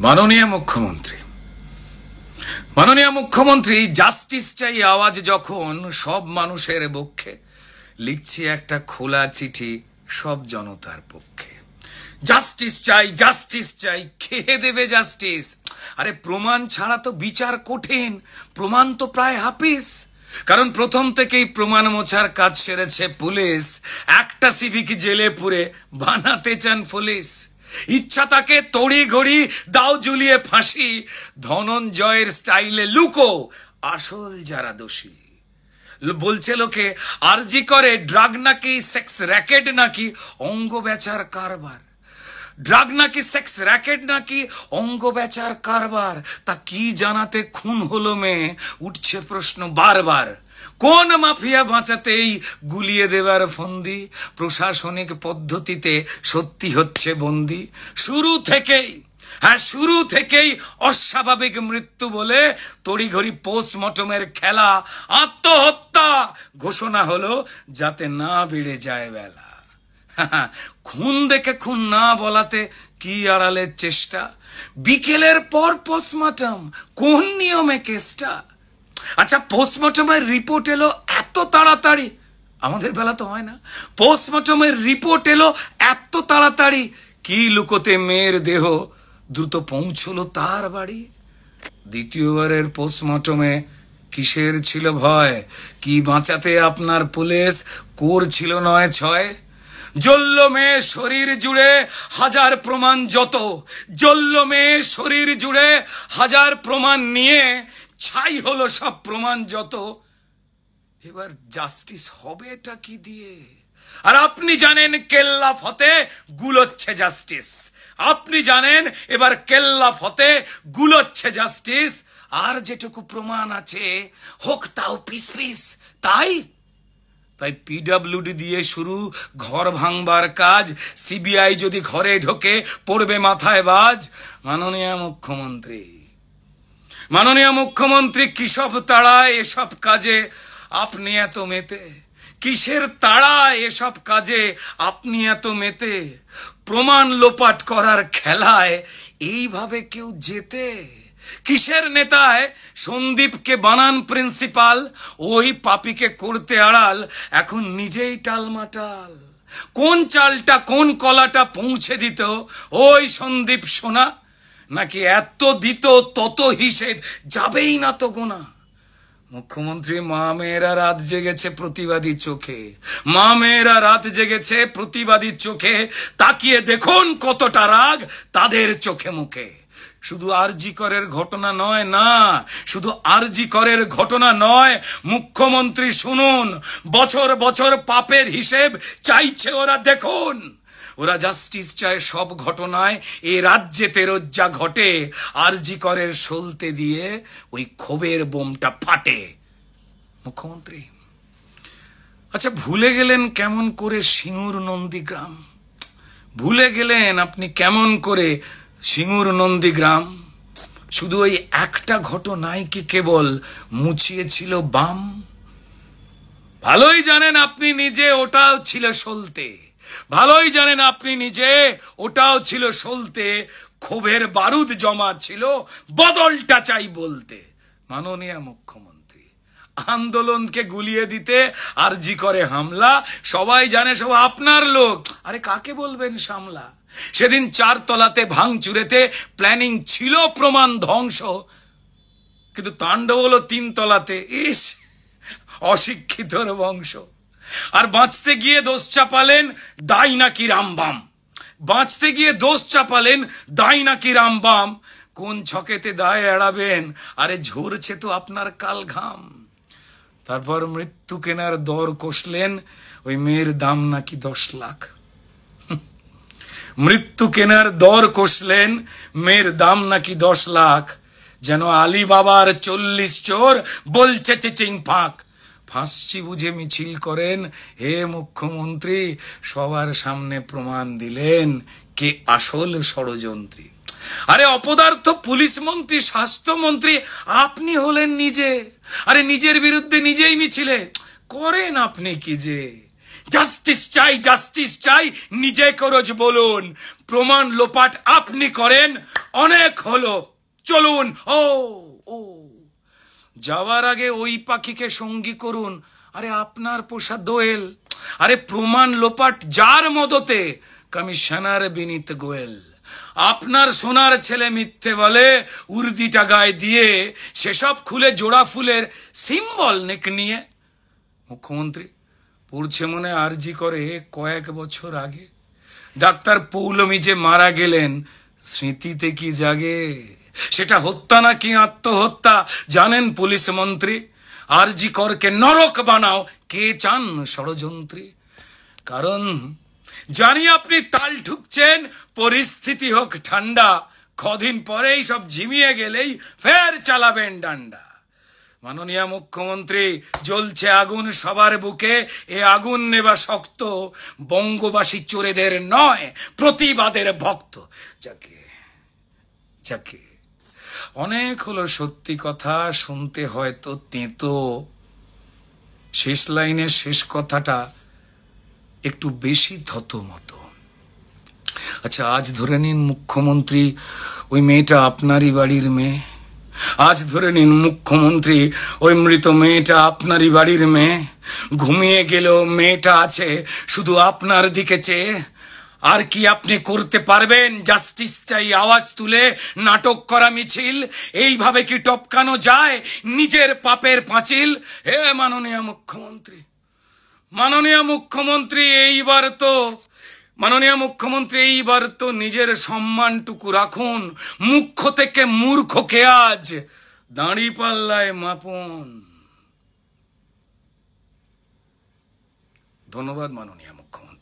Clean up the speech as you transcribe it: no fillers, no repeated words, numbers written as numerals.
মাননীয় মুখ্যমন্ত্রী জাস্টিস চাই আওয়াজ যখন সব মানুষের পক্ষে, লিখছি একটা খোলা চিঠি সব জনতার পক্ষে। জাস্টিস চাই কে দেবে জাস্টিস? আরে প্রমাণ ছাড়া তো বিচার কঠিন, প্রমাণ তো প্রায় হাফিস। কারণ প্রথম থেকেই প্রমাণ মোছার কাজ সেরেছে পুলিশ। একটা সিভিক জেলে পুরে বানাতে চান পুলিশ। ইচ্ছা তাকে তড়ি ঘড়ি দাও ঝুলিয়ে ফাঁসি, ধনঞ্জয়ের স্টাইলে লুকো আসল যারা দোষী। বলছে লোকে আরজি করে ড্রাগ নাকি সেক্স র্যাকেট নাকি অঙ্গ বেচার কারবার। ড্রাগ নাকি সেক্স র্যাকেট নাকি অঙ্গ বেচার কারবার। তা কি জানাতে খুন হলো মেয়ে, উঠছে প্রশ্ন বারবার। কোন মাফিয়া বাঁচাতেই গুলিয়ে দেবার ফন্দি, প্রশাসনিক পদ্ধতিতে সত্যি হচ্ছে বন্দি। শুরু থেকেই অস্বাভাবিক মৃত্যু বলে তড়িঘড়ি পোস্টমর্টমের খেলা। আত্মহত্যা ঘোষণা হলো যাতে না বেড়ে যায় বেলা। খুন দেখে খুন না বলাতে কি আড়ালের চেষ্টা। বিকেলের পর পোস্টমর্টম, কোন নিয়মে কেসটা? আচ্ছা, পোস্টমর্টমের রিপোর্ট এলো এত তাড়াতাড়ি, আমাদের বেলা তো হয় না। পোস্টমর্টমের রিপোর্ট এলো এত তাড়াতাড়ি, কি লুকোতে মেয়ের দেহ দ্রুত পৌঁছলো তার বাড়ি। দ্বিতীয়বারের পোস্টমর্টমে কিসের ছিল ভয়? কি বাঁচাতে আপনার পুলিশ করছিল 9-6? জ্বলল মেয়ে শরীর জুড়ে হাজার প্রমাণ যত, জ্বলল মেয়ে শরীর জুড়ে হাজার প্রমাণ নিয়ে ছাই হলো সব প্রমাণ যত। এবার জাস্টিস হবে এটা কি দিয়ে? আর আপনি জানেন কেল্লা ফতে গুলোচ্ছে জাস্টিস। আপনি জানেন এবার কেল্লা ফতে গুলোচ্ছে জাস্টিস। আর যেটুকু প্রমাণ আছে হোক তাও পিস পিস। তাই পিডব্লিউডি দিয়ে শুরু ঘর ভাঙবার কাজ। সিবিআই যদি ঘরে ঢোকে পড়বে মাথায় বাজ। মাননীয় মুখ্যমন্ত্রী কিসব তাড়ায় এসব কাজে আপনি এত মেতে? কিসের তাড়ায় এসব কাজে আপনি এত মেতে? প্রমাণ লোপাট করার খেলায় এইভাবে কেউ জেতে? কিসের নেতায় সন্দীপকে বানান প্রিন্সিপাল, ওই পাপীকে করতে আড়াল এখন নিজেই টালমাটাল। কোন চালটা কোন কলাটা পৌঁছে দিত ওই সন্দীপ সোনা? নাকি এত দিত তত হিসেব যাবেই না তো গোনা? মুখ্যমন্ত্রী মা মেয়েরা রাত জেগেছে প্রতিবাদী চোখে, মা মেয়েরা রাত জেগেছে প্রতিবাদী চোখে। তাকিয়ে দেখুন কতটা রাগ তাদের চোখে মুখে। শুধু আরজি করের ঘটনা নয়, না শুধু আরজি করের ঘটনা নয়, মুখ্যমন্ত্রী শুনুন, বছর বছর পাপের হিসেব চাইছে ওরা। দেখুন, ওরা জাস্টিস চায় সব ঘটনায় এ রাজ্যে তেরজ্জা ঘটে। আরজি করের সলতে দিয়ে ওই ক্ষোভের বোমটা ফাটে। মুখ্যমন্ত্রী আচ্ছা ভুলে গেলেন কেমন করে সিঙ্গুর নন্দীগ্রাম? ভুলে গেলেন আপনি কেমন করে সিঙ্গুর নন্দীগ্রাম? শুধু ওই একটা ঘটনায় কি কেবল মুছিয়েছিল বাম? ভালোই জানেন আপনি নিজে ওটাও ছিল সলতে, ভালোই জানেন আপনি নিজে ওটাও ছিল সলতে। ক্ষোভের বারুদ জমা ছিল, বদলটা চাই বলতে। মাননীয় মুখ্যমন্ত্রী আন্দোলনকে গুলিয়ে দিতে আরজি করে হামলা, সবাই জানে সব আপনার লোক। আরে কাকে বলবেন সামলা? সেদিন 4 তলাতে ভাঙচুরেতে প্ল্যানিং ছিল প্রমাণ ধ্বংস, কিন্তু তাণ্ডব হলো 3 তলাতে। ইস, অশিক্ষিতর বংশ। আর বাঁচতে গিয়ে দোষ চাপালেন দায় নাকি রামবাম, বাঁচতে গিয়ে দোষ চাপালেন দায় নাকি রামবাম। কোন ছকেতে দায় এড়াবেন? আরে ঝরছে তো আপনার কাল ঘাম। তারপর মৃত্যু কেনার দর কষলেন, ওই মেয়ের দাম নাকি 10 লাখ। মৃত্যু কেনার দর কষলেন, মেয়ের দাম নাকি 10 লাখ। যেন আলী বাবার 40 চোর বলছে চিচিং ফাঁক। ফাঁসছি বুঝে মিছিল করেন হে মুখ্যমন্ত্রী, সবার সামনে প্রমাণ দিলেন কে আসল ষড়যন্ত্রী। আরে অপদার্থ পুলিশ মন্ত্রী, স্বাস্থ্যমন্ত্রী আপনি হলেন নিজে। আরে নিজের বিরুদ্ধে নিজেই মিছিলে করেন আপনি কি যে? জাস্টিস চাই নিজে করজ বলুন। প্রমাণ লোপাট আপনি করেন, অনেক হলো, চলুন। ও ও যাওয়ার আগে ওই পাখিকে সঙ্গী করুন, আরে আপনার পোষা দোয়েল, আরে প্রমাণ লোপাট যার মদতে, কমিশনার বিনীত গোয়েল। আপনার সোনার ছেলে মিথ্যে বলে উর্দিটা গায়ে দিয়ে, সেসব খুলে জোড়া ফুলের সিম্বল নেক নিয়ে। মুখ্যমন্ত্রী পড়ছে মনে আরজি করে কয়েক বছর আগে, ডাক্তার পৌলমী যে মারা গেলেন স্মৃতিতে কি জাগে? সেটা হত্যা নাকি আত্মহত্যা জানেন পুলিশ মন্ত্রী? আরজি করকে নরক বানাও কে চান ষড়যন্ত্রী? কারণ জানি আপনি তাল ঠুকছেন, পরিস্থিতি হোক ঠান্ডা, কদিন পরেই সব ঝিমিয়ে গেলেই ফের চালাবেন ডান্ডা। মাননীয় মুখ্যমন্ত্রী, জ্বলছে আগুন সবার বুকে, এ আগুন নেবা শক্ত, বঙ্গবাসী চোরেদের নয় প্রতিবাদের ভক্ত। যাকে যাকে অনেক হলো সত্যি কথা, শুনতে হয়তো তেতো, শেষ লাইনের শেষ কথাটা একটু বেশি থতমতো। আচ্ছা, আজ ধরে নিন মুখ্যমন্ত্রী ওই মেয়েটা আপনারই বাড়ির মেয়ে, আজ ধরে নিন মুখ্যমন্ত্রী ওই মৃত মেয়েটা আপনারই বাড়ির মেয়ে, ঘুমিয়ে গেলেও মেয়েটা আছে শুধু আপনার দিকে চেয়ে। আর কি আপনি করতে পারবেন? জাস্টিস চাই আওয়াজ তুলে নাটক করা মিছিল, এইভাবে কি টপকানো যায় নিজের পাপের পাঁচিল? হে মাননীয় মুখ্যমন্ত্রী, মাননীয় মুখ্যমন্ত্রী এইবার তো নিজের সম্মানটুকু রাখুন, মুখ্য থেকে মূর্খকে আজ দাঁড়ি পাল্লায় মাপুন। ধন্যবাদ মাননীয় মুখ্যমন্ত্রী।